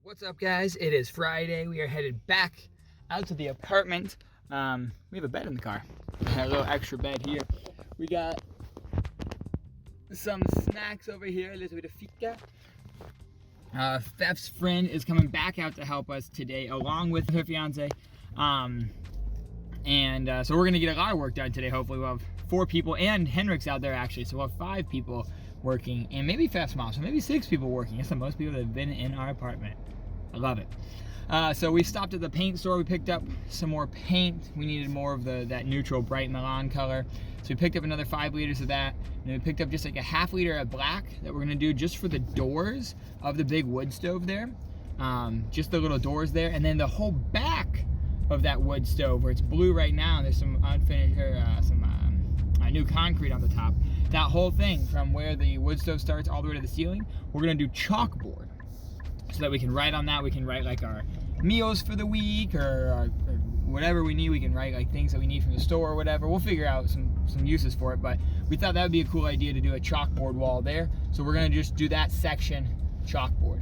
What's up, guys? It is Friday. We are headed back out to the apartment. We have a bed in the car. A little extra bed here. We got some snacks over here, a little bit of fika. Feff's friend is coming back out to help us today, along with her fiance. So we're gonna get a lot of work done today. Hopefully, we'll have 4 people, and Henrik's out there actually, so we'll have 5 people working, and maybe Feff's mom, so maybe 6 people working. That's the most people that have been in our apartment. I love it. So we stopped at the paint store. We picked up some more paint. We needed more of that neutral bright Milan color. So we picked up another 5 liters of that. And then we picked up just like a ½ liter of black that we're gonna do just for the doors of the big wood stove there. Just the little doors there. And then the whole back of that wood stove where it's blue right now, and there's some unfinished, new concrete on the top. That whole thing from where the wood stove starts all the way to the ceiling, we're gonna do chalkboard. So that we can write on that. We can write like our meals for the week or whatever we need. We can write like things that we need from the store or whatever. We'll figure out some uses for it, but we thought that would be a cool idea to do a chalkboard wall there. So we're gonna just do that section chalkboard.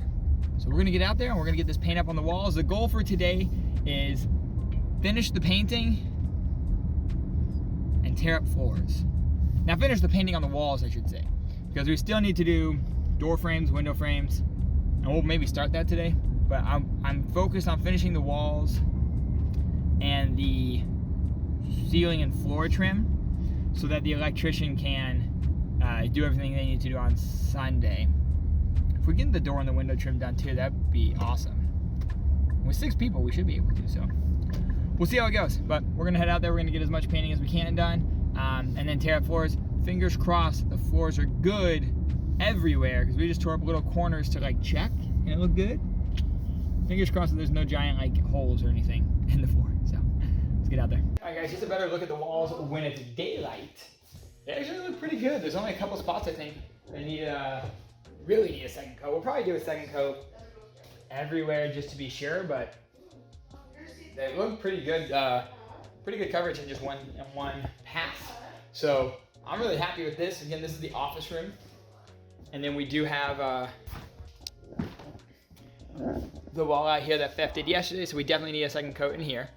So we're gonna get out there and we're gonna get this paint up on the walls. The goal for today is finish the painting and tear up floors. Now finish the painting on the walls, I should say, because we still need to do door frames, window frames, and we'll maybe start that today, but I'm focused on finishing the walls and the ceiling and floor trim so that the electrician can do everything they need to do on Sunday. If we get the door and the window trim done too, that'd be awesome. With 6 people, we should be able to, so we'll see how it goes. But we're gonna head out there, we're gonna get as much painting as we can done, and then tear up floors. Fingers crossed the floors are good everywhere, because we just tore up little corners to like check and it looked good. Fingers crossed that there's no giant like holes or anything in the floor. So let's get out there. All right, guys, just a better look at the walls when it's daylight. They actually look pretty good. There's only a couple spots I think they need really need a second coat. We'll probably do a second coat everywhere just to be sure, but they look pretty good. Pretty good coverage in just one pass. So I'm really happy with this. Again, this is the office room. And then we do have the wall out here that Feff did yesterday, so we definitely need a second coat in here.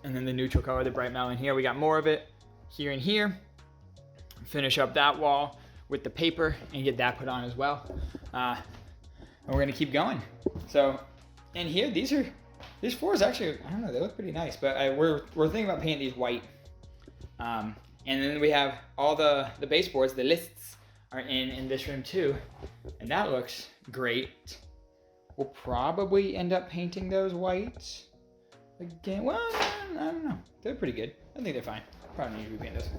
And then the neutral color, the bright melon here, we got more of it here and here. Finish up that wall with the paper and get that put on as well. And we're gonna keep going. So in here, these floors actually, I don't know, they look pretty nice, but we're thinking about painting these white. And then we have all the baseboards, the lists are in this room too, and that looks great. We'll probably end up painting those white again. Well, I don't know. They're pretty good. I think they're fine. Probably need to repaint those.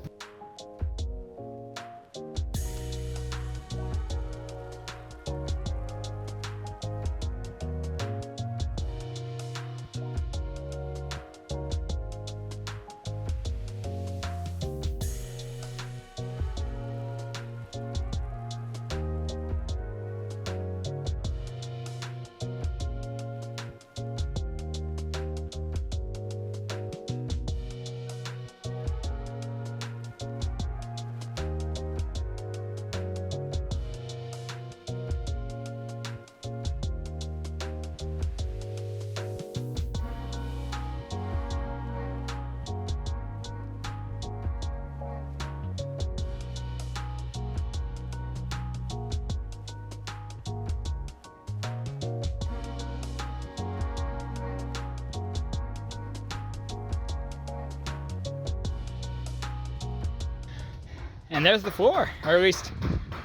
And there's the floor, or at least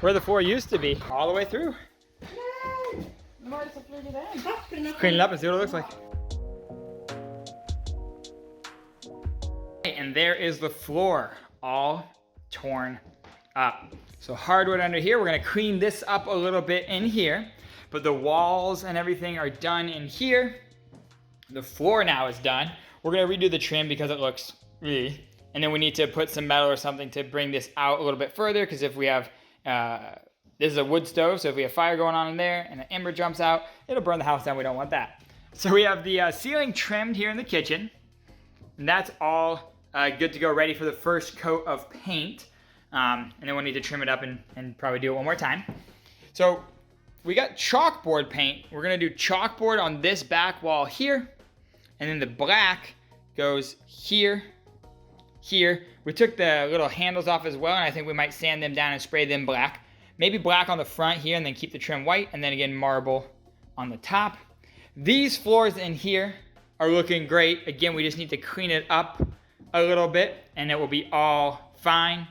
where the floor used to be, all the way through. Clean it up and see what it looks like. And there is the floor, all torn up. So hardwood under here. We're gonna clean this up a little bit in here, but the walls and everything are done in here. The floor now is done. We're gonna redo the trim because it looks really. And then we need to put some metal or something to bring this out a little bit further, because if we have, this is a wood stove, so if we have fire going on in there and an ember jumps out, it'll burn the house down. We don't want that. So we have the ceiling trimmed here in the kitchen, and that's all good to go, ready for the first coat of paint. And then we'll need to trim it up and probably do it one more time. So we got chalkboard paint. We're gonna do chalkboard on this back wall here, and then the black goes here, here. We took the little handles off as well, and I think we might sand them down and spray them black. Maybe black on the front here, and then keep the trim white, and then again marble on the top. These floors in here are looking great. Again, we just need to clean it up a little bit, and it will be all fine.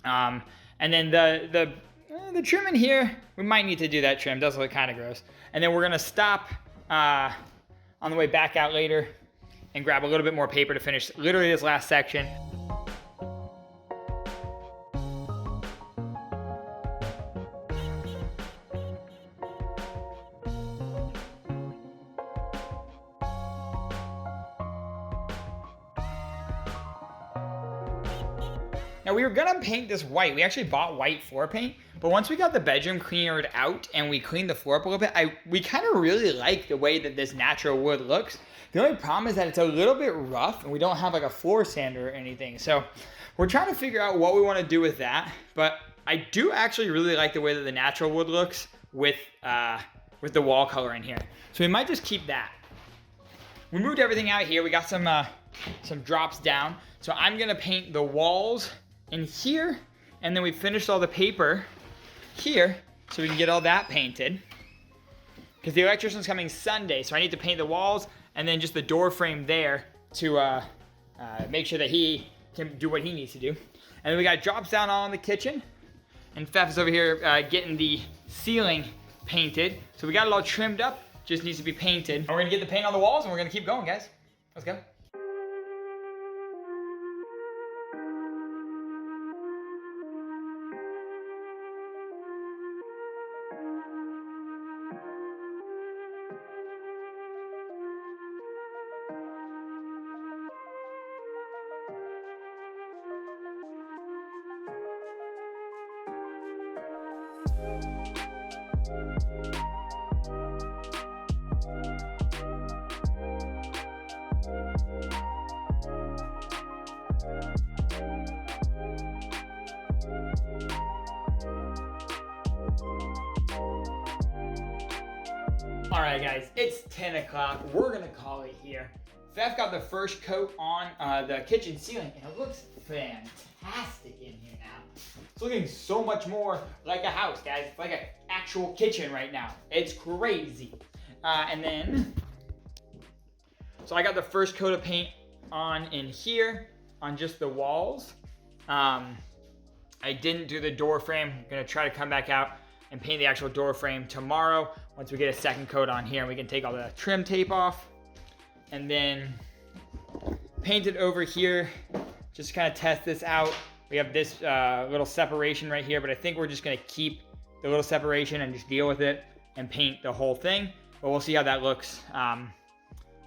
And then the trim in here, we might need to do that trim. Does look kind of gross. And then we're gonna stop on the way back out later and grab a little bit more paper to finish literally this last section. Now we were gonna paint this white. We actually bought white floor paint, but once we got the bedroom cleared out and we cleaned the floor up a little bit, we kind of really like the way that this natural wood looks. The only problem is that it's a little bit rough and we don't have like a floor sander or anything. So we're trying to figure out what we want to do with that. But I do actually really like the way that the natural wood looks with the wall color in here. So we might just keep that. We moved everything out here. We got some drops down. So I'm gonna paint the walls in here, and then we finished all the paper here so we can get all that painted, because the electrician's coming Sunday, so I need to paint the walls and then just the door frame there to make sure that he can do what he needs to do. And then we got drops down all in the kitchen, and Feff is over here getting the ceiling painted. So we got it all trimmed up, just needs to be painted. And we're gonna get the paint on the walls and we're gonna keep going, guys. Let's go. All right, guys, it's 10 o'clock. We're gonna call it here. Feff got the first coat on the kitchen ceiling, and it looks fantastic in here now. It's looking so much more like a house, guys. It's like an actual kitchen right now. It's crazy. And then, so I got the first coat of paint on in here, on just the walls. I didn't do the door frame. I'm gonna try to come back out and paint the actual door frame tomorrow once we get a second coat on here, and we can take all the trim tape off and then paint it over here. Just kind of test this out. We have this little separation right here, but I think we're just gonna keep the little separation and just deal with it and paint the whole thing. But we'll see how that looks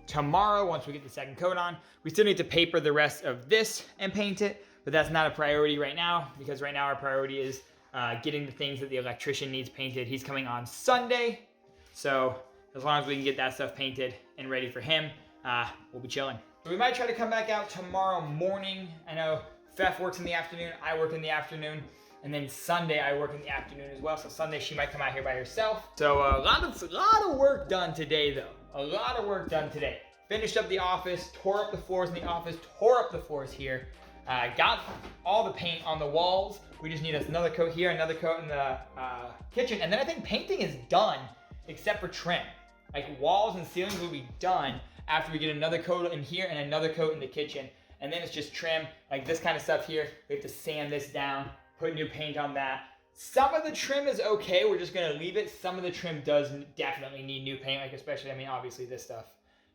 tomorrow once we get the second coat on. We still need to paper the rest of this and paint it, but that's not a priority right now, because right now our priority is getting the things that the electrician needs painted. He's coming on Sunday, so as long as we can get that stuff painted and ready for him, we'll be chilling. So we might try to come back out tomorrow morning. I know Feff works in the afternoon, I work in the afternoon, and then Sunday I work in the afternoon as well. So Sunday she might come out here by herself. So a lot of work done today though. A lot of work done today. Finished up the office, tore up the floors in the office, tore up the floors here. Got all the paint on the walls. We just need another coat here, another coat in the kitchen. And then I think painting is done except for trim. Like walls and ceilings will be done after we get another coat in here and another coat in the kitchen. And then it's just trim, like this kind of stuff here. We have to sand this down, put new paint on that. Some of the trim is okay, we're just gonna leave it. Some of the trim does definitely need new paint, like especially, I mean, obviously this stuff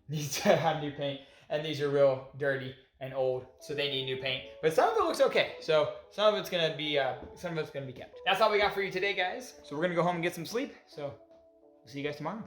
needs to have new paint. And these are real dirty and old, so they need new paint. But some of it looks okay. So some of it's gonna be kept. That's all we got for you today, guys. So we're gonna go home and get some sleep. So we'll see you guys tomorrow.